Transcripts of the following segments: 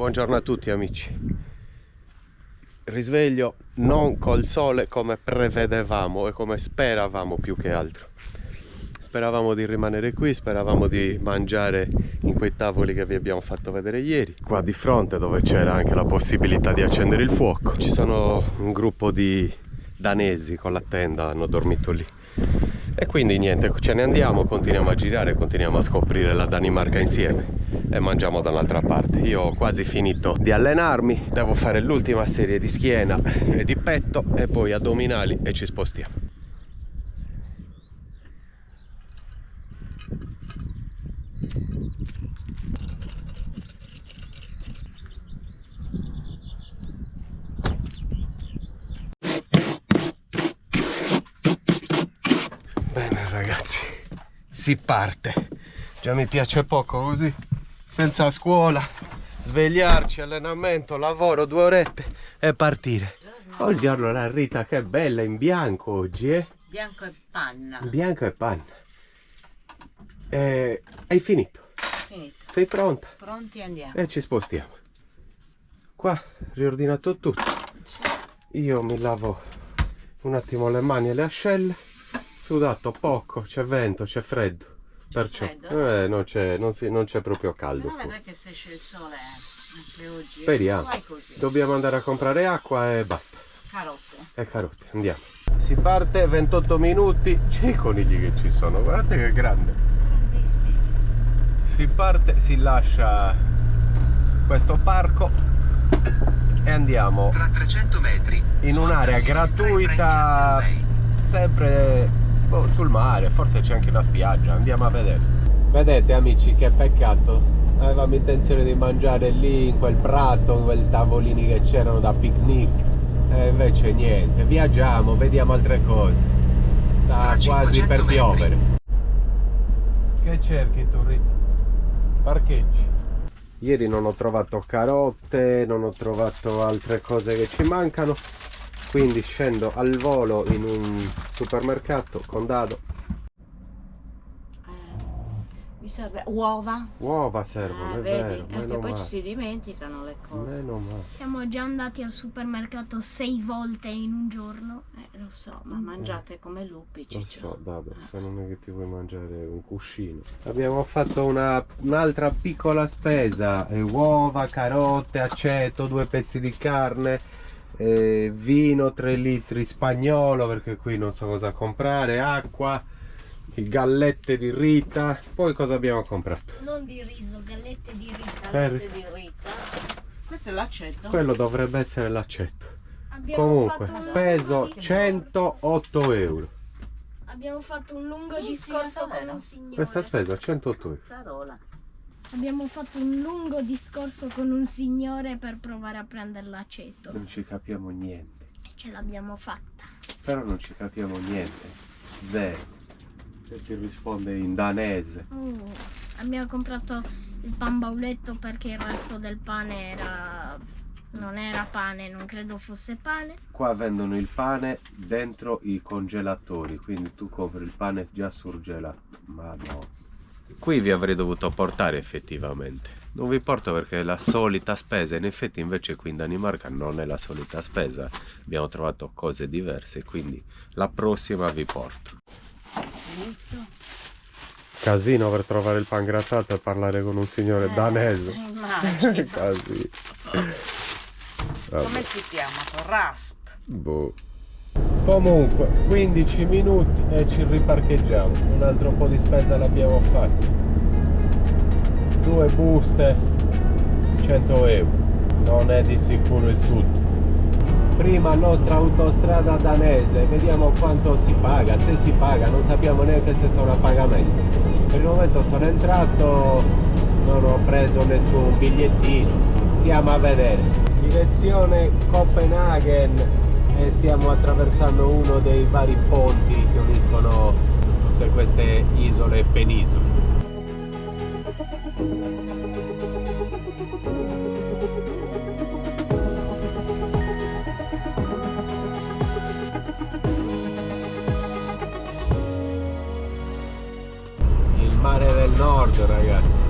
Buongiorno a tutti amici. Risveglio non col sole come prevedevamo e come speravamo più che altro. Speravamo di rimanere qui, speravamo di mangiare in quei tavoli che vi abbiamo fatto vedere ieri. Qua di fronte dove c'era anche la possibilità di accendere il fuoco. Ci sono un gruppo di danesi con la tenda, hanno dormito lì. E quindi niente, ce ne andiamo, continuiamo a girare, continuiamo a scoprire la Danimarca insieme e mangiamo da un'altra parte. Io ho quasi finito di allenarmi, devo fare l'ultima serie di schiena e di petto e poi addominali e ci spostiamo. Bene ragazzi, si parte. Già mi piace poco così, senza scuola, svegliarci, allenamento, lavoro, 2 orette e partire. Buongiorno la Rita, che bella in bianco oggi, eh? Bianco e panna. Bianco e panna. Hai finito? Finito. Sei pronta? Pronti, andiamo. E ci spostiamo. Qua riordinato tutto. Sì. Io mi lavo un attimo le mani e le ascelle. Sudato poco, c'è vento, c'è freddo. Perciò non c'è proprio caldo. Però vedrai che se esce il sole anche oggi. Speriamo. Dobbiamo andare a comprare acqua e basta. Carote. E carote, andiamo. Si parte, 28 minuti. C'è i conigli che ci sono, guardate che grande. Grandissimi. Si parte, si lascia questo parco e andiamo tra 300 metri in un'area gratuita, sempre sul mare, forse c'è anche una spiaggia, andiamo a vedere. Vedete amici, che peccato, avevamo intenzione di mangiare lì in quel prato, in quei tavolini che c'erano da picnic e invece niente, viaggiamo, vediamo altre cose, sta quasi per piovere. Che cerchi tu Rita? Parcheggi. Ieri non ho trovato carote, non ho trovato altre cose che ci mancano, quindi scendo al volo in un supermercato con Dado. Mi serve uova. Uova servono, è vedi, vero, perché meno poi male. ci si dimenticano le cose. Meno male. Siamo già andati al supermercato 6 volte in un giorno. Lo so, ma mangiate come lupi, Lo Ciccio. so, Dado, se non è che ti vuoi mangiare un cuscino. Abbiamo fatto un'altra piccola spesa, uova, carote, aceto, 2 pezzi di carne, vino 3 litri spagnolo perché qui non so cosa comprare, acqua, gallette di Rita. Poi cosa abbiamo comprato? Non di riso, gallette di Rita. Gallette di Rita. Questo è l'aceto. Quello dovrebbe essere l'aceto. Abbiamo Comunque, fatto un speso lungo discorso. 108 euro. Abbiamo fatto un lungo Bellissima discorso con Salena. un signore. Questa spesa 108 euro. Zazzarola. Abbiamo fatto un lungo discorso con un signore per provare a prendere l'aceto. Non ci capiamo niente. E ce l'abbiamo fatta. Però non ci capiamo niente. Zero. Se ti risponde in danese. Abbiamo comprato il pan bauletto perché il resto del pane non era pane, non credo fosse pane. Qua vendono il pane dentro i congelatori, quindi tu compri il pane già surgelato. Ma no. Qui vi avrei dovuto portare effettivamente. Non vi porto perché è la solita spesa. In effetti invece qui in Danimarca non è la solita spesa. Abbiamo trovato cose diverse, quindi la prossima vi porto. Casino per trovare il pan grattato e parlare con un signore danese. Immagino. Casino. Come si chiama? Rasp. Boh. Comunque 15 minuti e ci riparcheggiamo. Un altro po' di spesa l'abbiamo fatta. 2 buste 100 euro. Non è di sicuro il sud. Prima nostra autostrada danese, vediamo quanto si paga, se si paga, non sappiamo neanche se sono a pagamento. Per il momento sono entrato, non ho preso nessun bigliettino, stiamo a vedere. Direzione Copenaghen e stiamo attraversando uno dei vari ponti che uniscono tutte queste isole e penisole. Il mare del nord, ragazzi.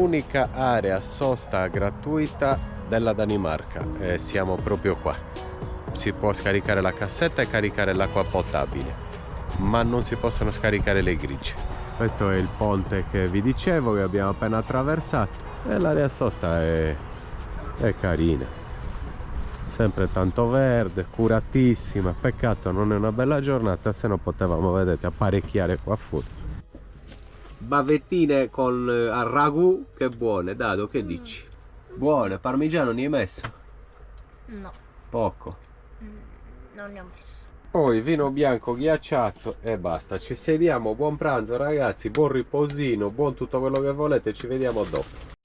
l'unica area sosta gratuita della Danimarca e siamo proprio qua. Si può scaricare la cassetta e caricare l'acqua potabile, ma non si possono scaricare le grigie. Questo è il ponte che vi dicevo, che abbiamo appena attraversato, e l'area sosta è carina, sempre tanto verde, curatissima. Peccato non è una bella giornata, se no potevamo, vedete, apparecchiare qua fuori. Bavettine con al ragù, che buone, Dado, che dici? Buone, parmigiano ne hai messo? No, Poco. non ne ho messo. Poi vino bianco ghiacciato e basta. Ci sediamo, buon pranzo ragazzi, buon riposino, buon tutto quello che volete, ci vediamo dopo.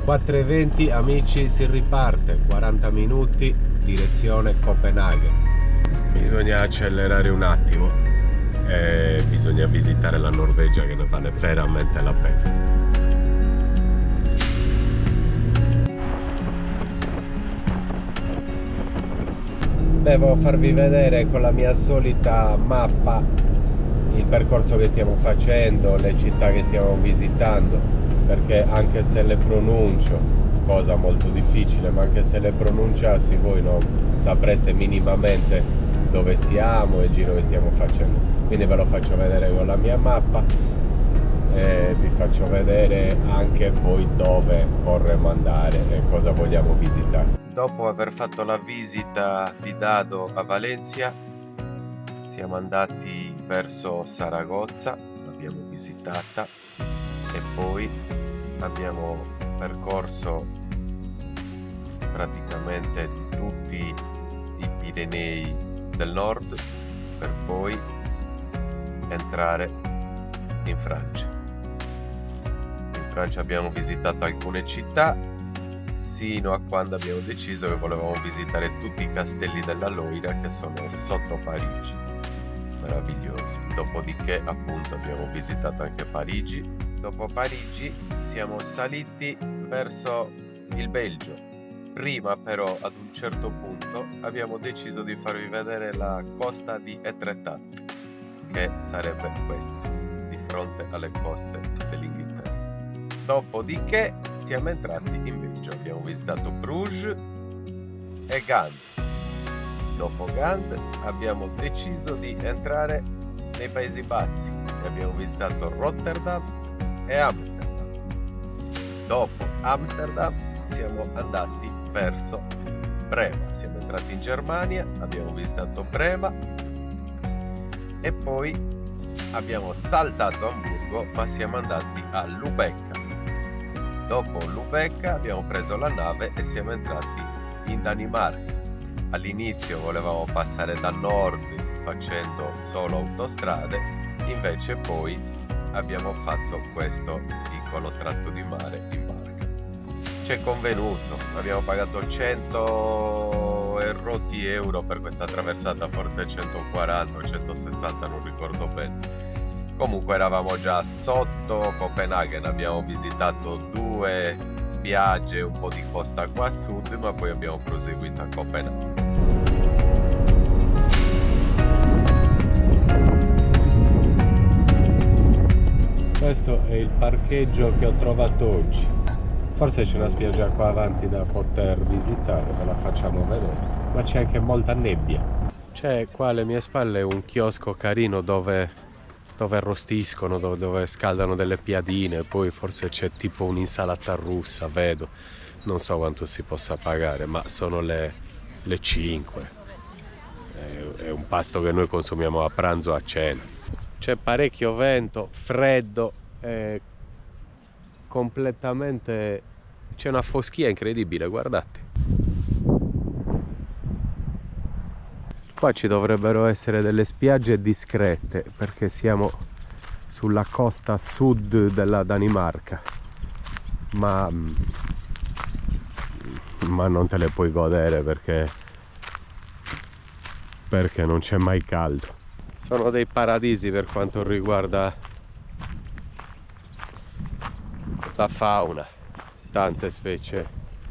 Quattro 4:20 amici, si riparte, 40 minuti, direzione Copenaghen. Bisogna accelerare un attimo e bisogna visitare la Norvegia, che ne vale veramente la pena. Devo farvi vedere con la mia solita mappa il percorso che stiamo facendo, le città che stiamo visitando, perché anche se le pronuncio, cosa molto difficile, ma anche se le pronunciassi voi non sapreste minimamente dove siamo e il giro che stiamo facendo. Quindi ve lo faccio vedere con la mia mappa e vi faccio vedere anche poi dove vorremmo andare e cosa vogliamo visitare. Dopo aver fatto la visita di Dado a Valencia, siamo andati verso Saragozza, l'abbiamo visitata e poi abbiamo percorso praticamente tutti i Pirenei del nord per poi entrare in Francia. In Francia abbiamo visitato alcune città, sino a quando abbiamo deciso che volevamo visitare tutti i castelli della Loira che sono sotto Parigi, meravigliosi. Dopodiché appunto abbiamo visitato anche Parigi. Dopo Parigi siamo saliti verso il Belgio. Prima però ad un certo punto abbiamo deciso di farvi vedere la costa di Etretat, che sarebbe questa, di fronte alle coste dell'Inghilterra. Dopodiché siamo entrati in Belgio, abbiamo visitato Bruges e Gand. Dopo Gand abbiamo deciso di entrare nei Paesi Bassi e abbiamo visitato Rotterdam e Amsterdam. Dopo Amsterdam siamo andati verso Brema, siamo entrati in Germania, abbiamo visitato Brema e poi abbiamo saltato Amburgo, ma siamo andati a Lubecca. Dopo Lubecca abbiamo preso la nave e siamo entrati in Danimarca. All'inizio volevamo passare da nord facendo solo autostrade, invece poi abbiamo fatto questo piccolo tratto di mare in barca. Ci è convenuto, abbiamo pagato 100 e rotti euro per questa traversata, forse 140 o 160, non ricordo bene. Comunque eravamo già sotto Copenaghen, abbiamo visitato 2 spiagge, un po' di costa qua a sud, ma poi abbiamo proseguito a Copenaghen. Questo è il parcheggio che ho trovato oggi. Forse c'è una spiaggia qua avanti da poter visitare, ve la facciamo vedere, ma c'è anche molta nebbia. C'è qua alle mie spalle un chiosco carino dove arrostiscono, dove scaldano delle piadine, poi forse c'è tipo un'insalata russa, vedo, non so quanto si possa pagare, ma sono le 5, è un pasto che noi consumiamo a pranzo o a cena. C'è parecchio vento, freddo, completamente, c'è una foschia incredibile, guardate. Qua ci dovrebbero essere delle spiagge discrete perché siamo sulla costa sud della Danimarca, ma non te le puoi godere perché non c'è mai caldo. Sono dei paradisi per quanto riguarda la fauna, tante specie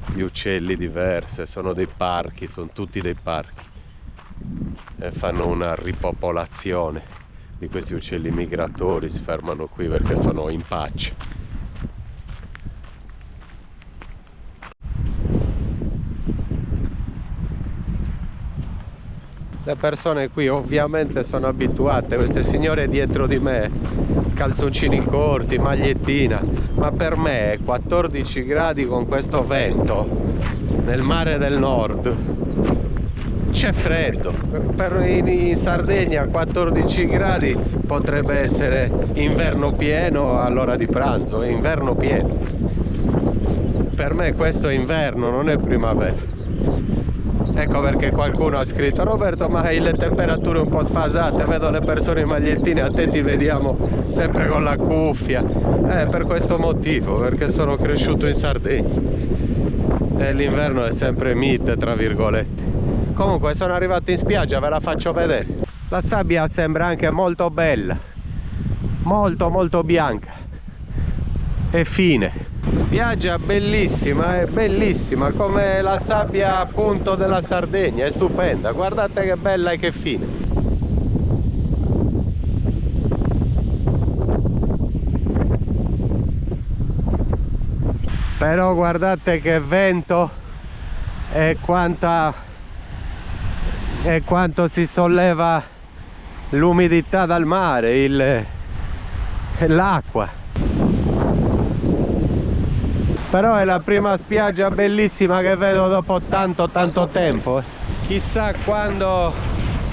di uccelli diverse, sono dei parchi, sono tutti dei parchi. e fanno una ripopolazione di questi uccelli migratori, si fermano qui perché sono in pace. Le persone qui ovviamente sono abituate, queste signore dietro di me, calzoncini corti, magliettina, ma per me 14 gradi con questo vento nel mare del nord, c'è freddo. In Sardegna 14 gradi potrebbe essere inverno pieno all'ora di pranzo, è inverno pieno. Per me questo è inverno, non è primavera. Ecco perché qualcuno ha scritto: Roberto, ma hai le temperature un po' sfasate, vedo le persone in magliettine, a te ti vediamo sempre con la cuffia. Per questo motivo, perché sono cresciuto in Sardegna e l'inverno è sempre mite, tra virgolette. Comunque sono arrivato in spiaggia, ve la faccio vedere. La sabbia sembra anche molto bella, molto bianca e fine. Spiaggia bellissima, è bellissima, come la sabbia appunto della Sardegna, è stupenda, guardate che bella e che fine. Però guardate che vento e quanto si solleva l'umidità dal mare, l'acqua. Però è la prima spiaggia bellissima che vedo dopo tanto tempo. Chissà quando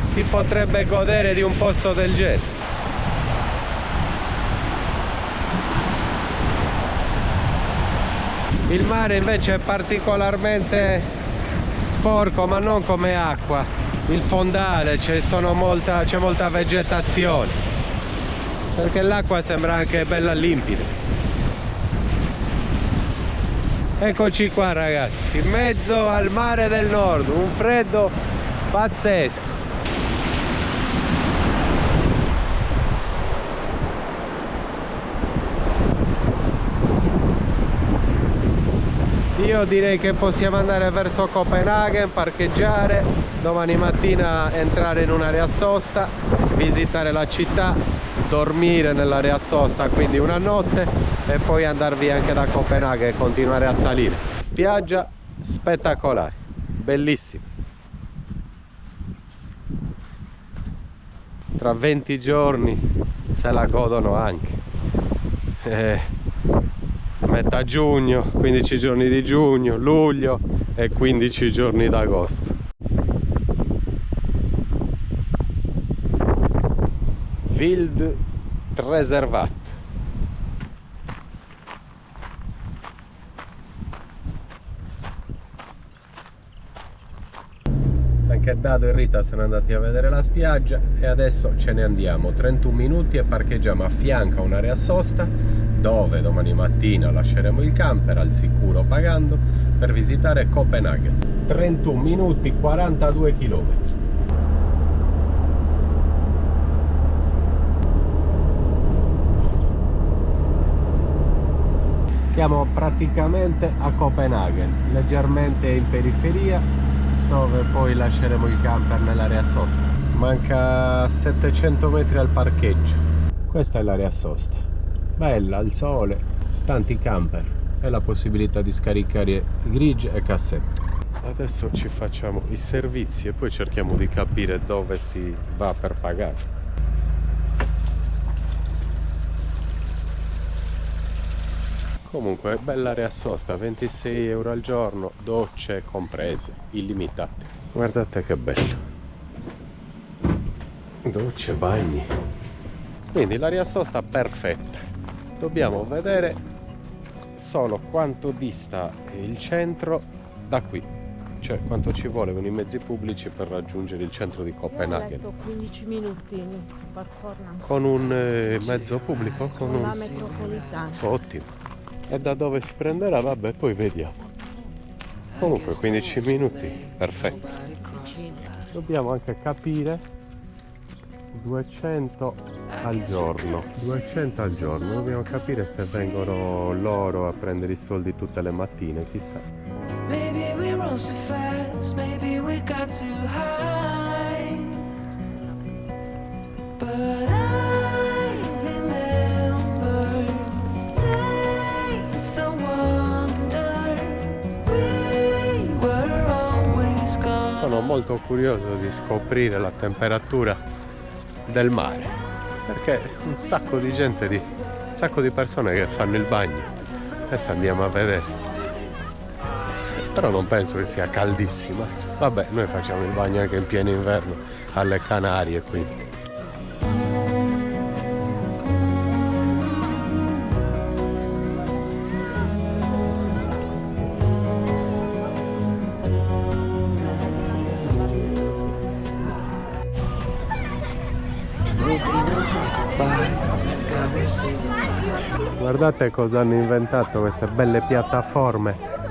si potrebbe godere di un posto del genere. Il mare invece è particolarmente sporco, ma non come acqua. Il fondale, c'è molta vegetazione, perché l'acqua sembra anche bella limpida. Eccoci qua ragazzi, in mezzo al mare del nord, un freddo pazzesco. Io direi che possiamo andare verso Copenaghen, parcheggiare, domani mattina entrare in un'area sosta, visitare la città, dormire nell'area sosta, quindi una notte, e poi andar via anche da Copenaghen e continuare a salire. Spiaggia spettacolare, bellissima. Tra 20 giorni se la godono anche. Metà giugno, 15 giorni di giugno, luglio e 15 giorni d'agosto. Wild Reservat. Anche Dado e Rita sono andati a vedere la spiaggia e adesso ce ne andiamo. 31 minuti e parcheggiamo a fianco a un'area sosta dove domani mattina lasceremo il camper al sicuro pagando per visitare Copenaghen. 31 minuti, 42 km. Siamo praticamente a Copenaghen, leggermente in periferia, dove poi lasceremo il camper nell'area sosta. Manca 700 metri al parcheggio. Questa è l'area sosta, bella, al sole, tanti camper e la possibilità di scaricare griglie e cassette. Adesso ci facciamo i servizi e poi cerchiamo di capire dove si va per pagare. Comunque bella area sosta, 26 euro al giorno, docce comprese, illimitate. Guardate che bello, docce, bagni. Quindi l'area sosta perfetta. Dobbiamo vedere solo quanto dista il centro da qui, cioè quanto ci vuole con i mezzi pubblici per raggiungere il centro di Copenaghen. Ho detto 15 minuti Con un mezzo pubblico? Con la metropolitana. Ottimo. E da dove si prenderà? Vabbè, poi vediamo. Comunque 15 minuti, perfetto. Dobbiamo anche capire 200 al giorno. 200 al giorno. Dobbiamo capire se vengono loro a prendere i soldi tutte le mattine, chissà. Maybe we rose too fast, maybe we got too high. but I remember days I wonder we were always gone. Sono molto curioso di scoprire la temperatura del mare, perché un sacco di gente, un sacco di persone che fanno il bagno. Adesso andiamo a vedere. Però non penso che sia caldissima. Vabbè, noi facciamo il bagno anche in pieno inverno alle Canarie, quindi. Guardate cosa hanno inventato, queste belle piattaforme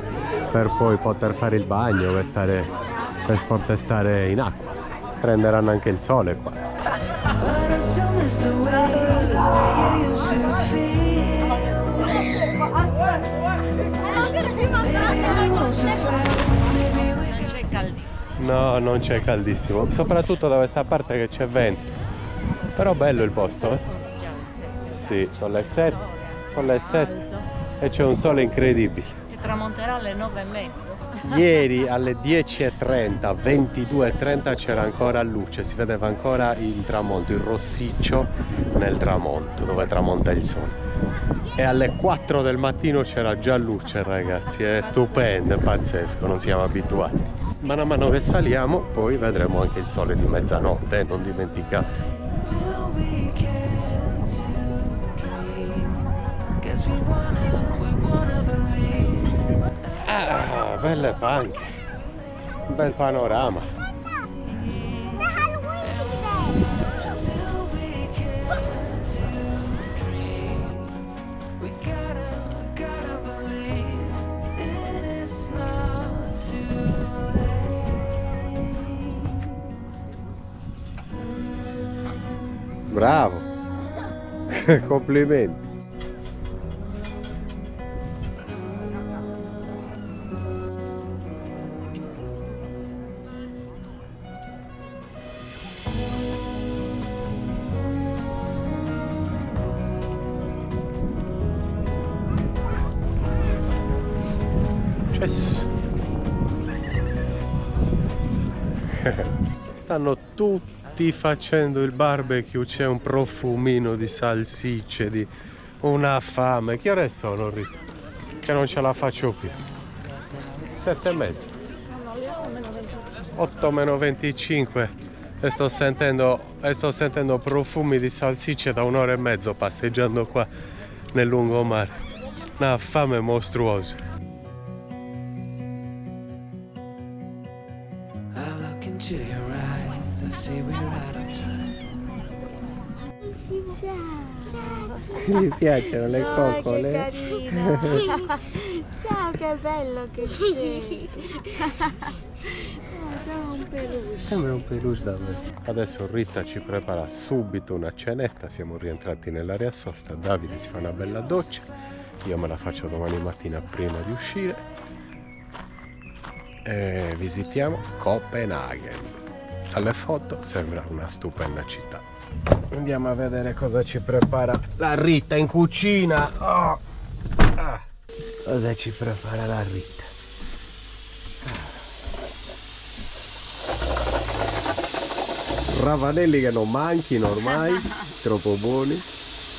per poi poter fare il bagno, per poter stare in acqua. Prenderanno anche il sole qua. But I still miss the way you used to feel. Maybe we won't so fast, maybe we Non c'è caldissimo. No, non c'è caldissimo, soprattutto da questa parte che c'è vento. Però bello il posto, eh? Già le 7. Sì, sono le 7, sono le 7 e c'è un sole incredibile. Che tramonterà alle 9:30. Ieri alle 10:30, 22:30 c'era ancora luce, si vedeva ancora il tramonto, il rossiccio nel tramonto, dove tramonta il sole. E alle 4 del mattino c'era già luce, ragazzi, è stupendo, è pazzesco, non siamo abituati. Man mano che saliamo poi vedremo anche il sole di mezzanotte, non dimenticate. till we can to dream. Guess we wanna believe. Ah, belle panche, un bel panorama. Till we can to dream. We gotta believe it is not too late. Bravo, complimenti. Yes. Stanno tutti facendo il barbecue, c'è un profumino di salsicce, di una fame. Che ore sono, Rita? Che non ce la faccio più. 7:30. 8:25 e sto sentendo profumi di salsicce da un'ora e mezzo passeggiando qua nel lungomare. Una fame mostruosa. I look into your eyes, I see we're out of time. Gli piacciono le coccole? Che carino! Ciao, che bello che sei! Siamo un peluche. Sembra un peluche davvero. Adesso Rita ci prepara subito una cenetta, siamo rientrati nell'area sosta, Davide si fa una bella doccia, io me la faccio domani mattina prima di uscire e visitiamo Copenaghen. Alle foto sembra una stupenda città. Andiamo a vedere cosa ci prepara la Rita in cucina. Oh. Ah. Cosa ci prepara la Rita? Ravanelli che non manchino ormai, troppo buoni.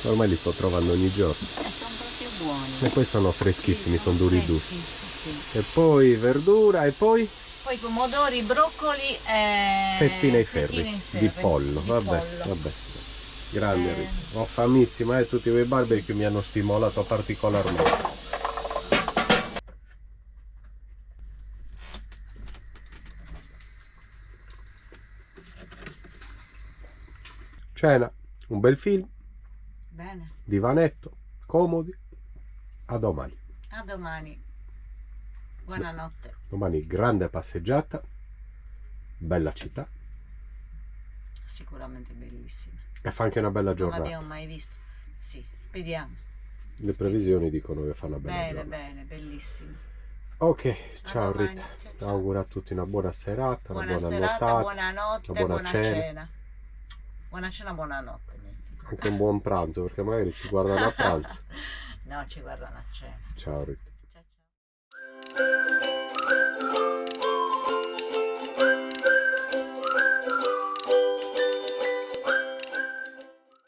Ormai li sto trovando ogni giorno. Sono proprio buoni. E poi sono freschissimi, sono duri duri. Sì. E poi verdura e poi Poi pomodori, broccoli e fettine ai ferri fettine in di ferri, pollo. di Vabbè, pollo. vabbè. Grande Rita. Ho famissima e tutti quei barbecue mi hanno stimolato particolarmente. Cena, un bel film, Bene, divanetto, comodi. A domani. a domani. Buonanotte. Domani grande passeggiata, bella città Sicuramente bellissima. e fa anche una bella Non giornata. l'abbiamo mai visto. Sì, speriamo. Le previsioni dicono che fa una bella Bene, giornata. bene, bellissimo. Ok, ciao domani. Rita. Ciao, ciao. Auguro a tutti una buona serata, Buona una buona serata, nuotata, buonanotte, una buona buona cena. cena. Buona cena, buonanotte. Anche un buon pranzo, perché magari ci guardano a pranzo. No, ci guardano a cena. Ciao Rita. Ciao ciao.